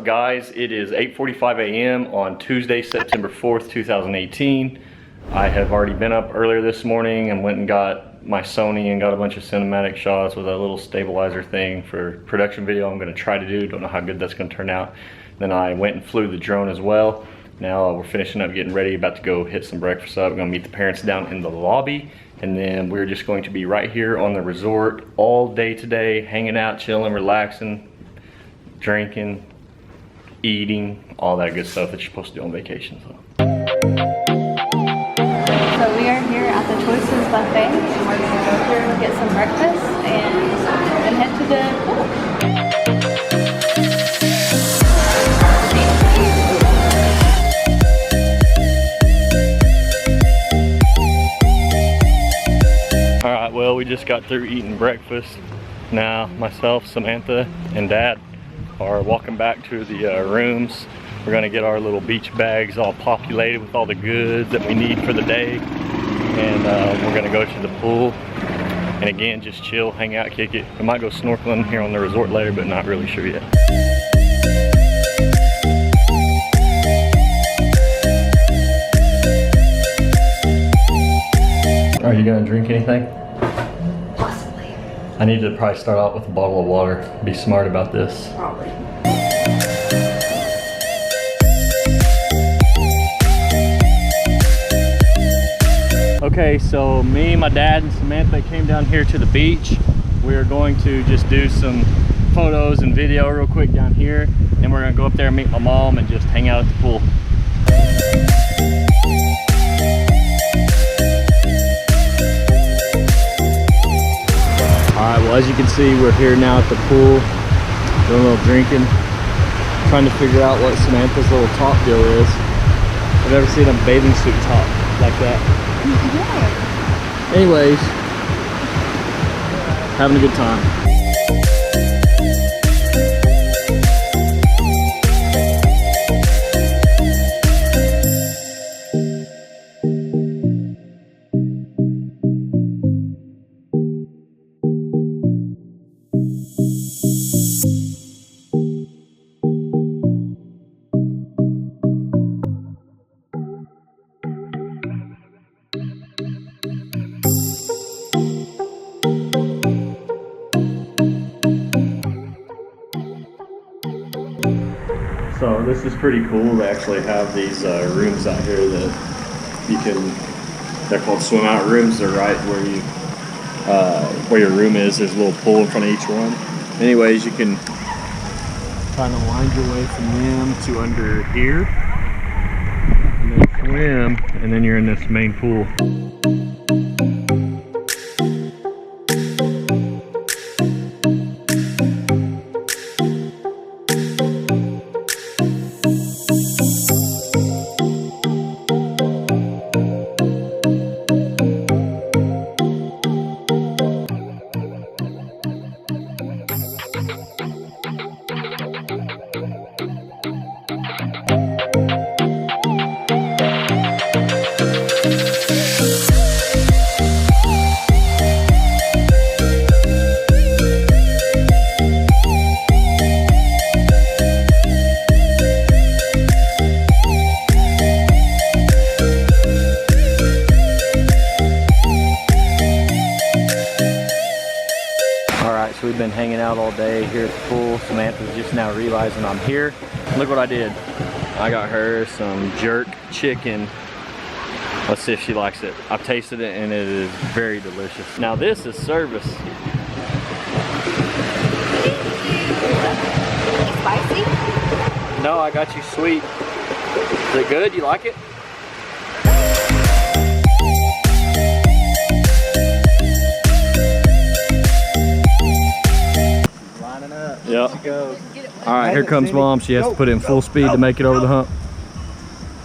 guys? It is 8:45 a.m. on Tuesday, September 4th, 2018. I have already been up earlier this morning and went and got my Sony and got a bunch of cinematic shots with a little stabilizer thing for production video I'm going to try to do. Don't know how good that's going to turn out. Then I went and flew the drone as well. Now we're finishing up getting ready, about to go hit some breakfast up. We're going to meet the parents down in the lobby, and then we're just going to be right here on the resort all day today, hanging out, chilling, relaxing, drinking, eating, all that good stuff that you're supposed to do on vacation. So we are here at the Choicez Buffet, and we're going to go here and get some breakfast and then head to the pool. Alright, well, we just got through eating breakfast. Now myself, Samantha, and Dad are walking back to the rooms. We're gonna get our little beach bags all populated with all the goods that we need for the day, and we're gonna go to the pool and again just chill, hang out, kick it. We might go snorkeling here on the resort later, but not really sure yet. Are you gonna drink anything? Possibly. I need to probably start out with a bottle of water. Be smart about this. Probably. Okay, so me, my dad, and Samantha came down here to the beach. We're going to just do some photos and video real quick down here. Then we're gonna go up there and meet my mom and just hang out at the pool. Alright, well, as you can see, we're here now at the pool, doing a little drinking, trying to figure out what Samantha's little top deal is. I've never seen a bathing suit top like that. Yeah. Anyways, having a good time. So this is pretty cool. They actually have these rooms out here that you can, they're called swim out rooms. They're right where your room is. There's a little pool in front of each one. Anyways, you can kind of wind your way from them to under here and then swim, and then you're in this main pool. So we've been hanging out all day here at the pool. Samantha's just now realizing I'm here. Look what I did. I got her some jerk chicken. Let's see if she likes it. I've tasted it and it is very delicious. Now this is service. Spicy? No, I got you sweet. Is it good? You like it? Yep. All right, here comes Mom. She has to put it in full speed to make it over the hump.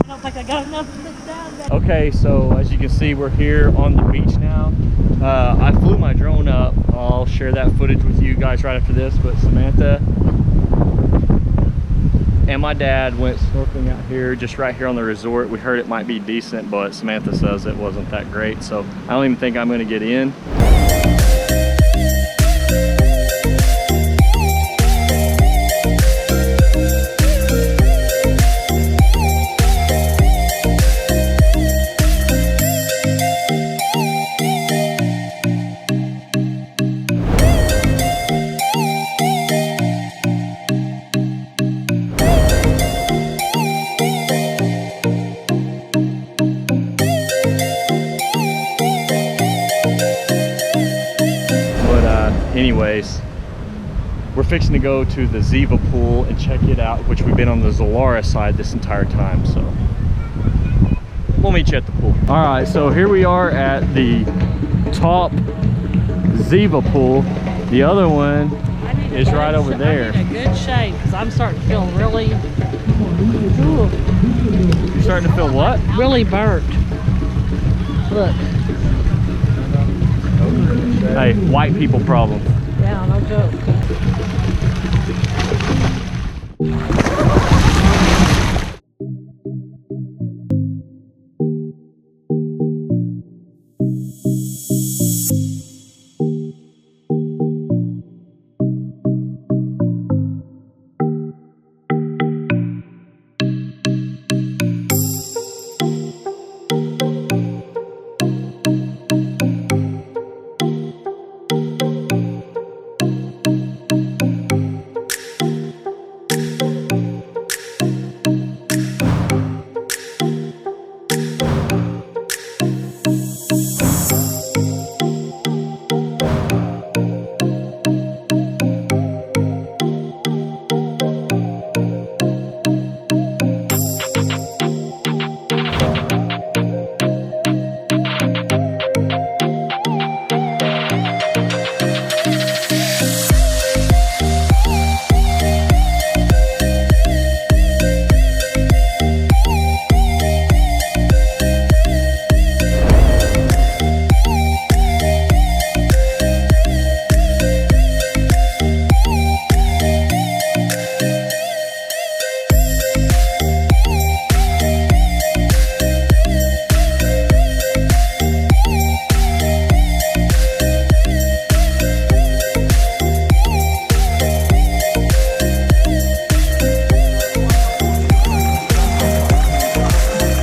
I don't think I got enough to lift down. Okay, so as you can see, we're here on the beach now. I flew my drone up. I'll share that footage with you guys right after this, but Samantha and my dad went snorkeling out here, just right here on the resort. We heard it might be decent, but Samantha says it wasn't that great, so I don't even think I'm gonna get in. anyways, we're fixing to go to the Ziva Pool and check it out, which we've been on the Zilara side this entire time, so we'll meet you at the pool. All right, so here we are at the top Ziva Pool. The other one is right over there. I need a good shade because I'm starting to feel really, You're starting to feel what? really burnt. Look. Hey, white people problem. Yeah, no joke.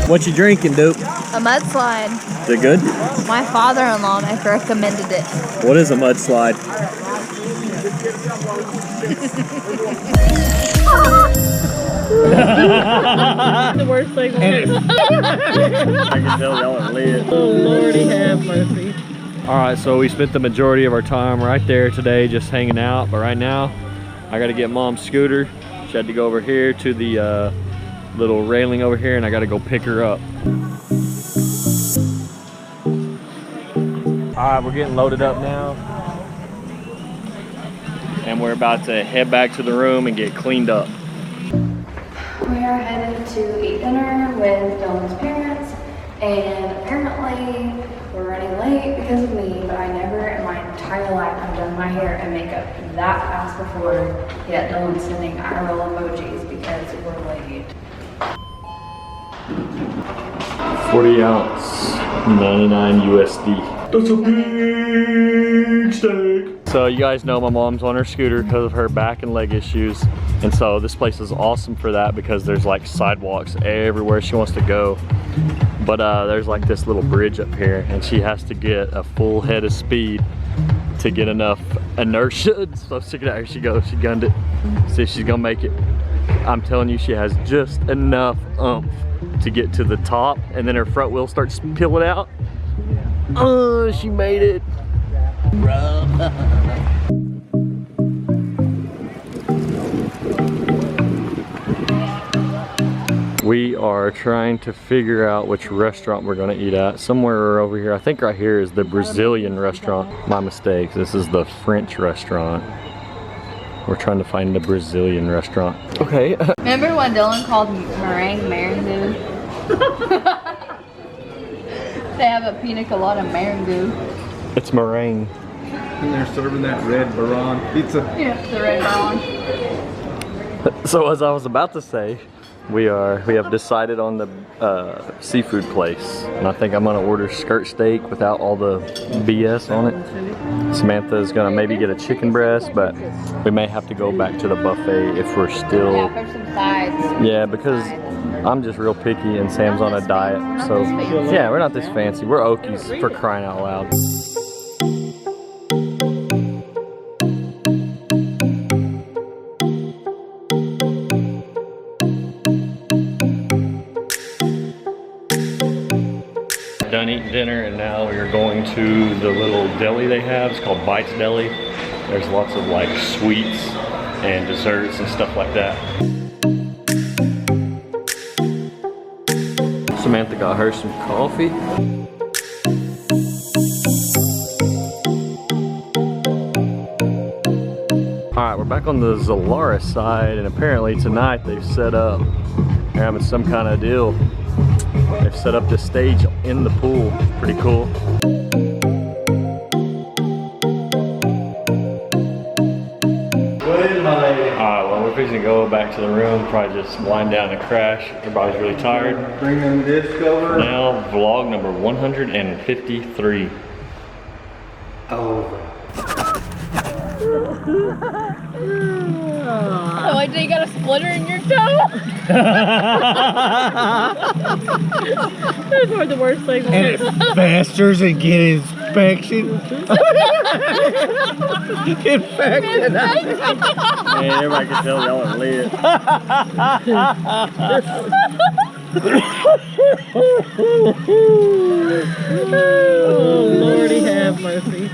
What you drinking, Duke? A mudslide. Is it good? My father-in-law recommended it. What is a mudslide? The worst thing on earth. I can tell y'all are lit. Oh, Lordy have mercy. All right, so we spent the majority of our time right there today just hanging out, but right now I got to get Mom's scooter. She had to go over here to the little railing over here, and I got to go pick her up. All right, we're getting loaded up now, and we're about to head back to the room and get cleaned up. We are headed to eat dinner with Dylan's parents, and apparently we're running late because of me, but I never in my entire life have done my hair and makeup that fast before, yet Dylan's sending eye roll emojis because we're late. 40 ounce, 99 USD. That's a big steak. So you guys know my mom's on her scooter because of her back and leg issues. And so this place is awesome for that because there's like sidewalks everywhere she wants to go. But there's like this little bridge up here and she has to get a full head of speed to get enough inertia. So check it out, here she goes, she gunned it. See if she's gonna make it. I'm telling you, she has just enough oomph to get to the top, and then her front wheel starts peeling out. Oh, she made it. We are trying to figure out which restaurant we're gonna eat at. Somewhere over here, I think right here is the Brazilian restaurant. My mistake, this is the French restaurant. We're trying to find the Brazilian restaurant. Okay. Remember when Dylan called meringue maringue? They have a pina colada meringue. It's meringue. And they're serving that red Baron pizza. Yeah, the red brown. So as I was about to say, we have decided on the seafood place, and I think I'm gonna order skirt steak without all the BS on it. Samantha is gonna maybe get a chicken breast, but we may have to go back to the buffet if we're still. Yeah, for some sides. Yeah, because I'm just real picky and Sam's on a diet, so yeah, we're not this fancy. We're Okies for crying out loud. Done eating dinner, and now we are going to the little deli they have. It's called Bites Deli. There's lots of like sweets and desserts and stuff like that. Samantha got her some coffee. Alright, we're back on the Zilara side, and apparently tonight they've set up, they're having some kind of deal. They've set up this stage in the pool. Pretty cool. Alright, well we're fixing to go back to the room, probably just wind down and crash. Everybody's really tired. Bring them discs over. Now, vlog number 153. Over. Oh, I think you got a splinter in your toe? That's probably the worst thing. And it fasters and get inspection. Infected. Man, everybody can tell y'all are lit. Oh, Lordy have mercy.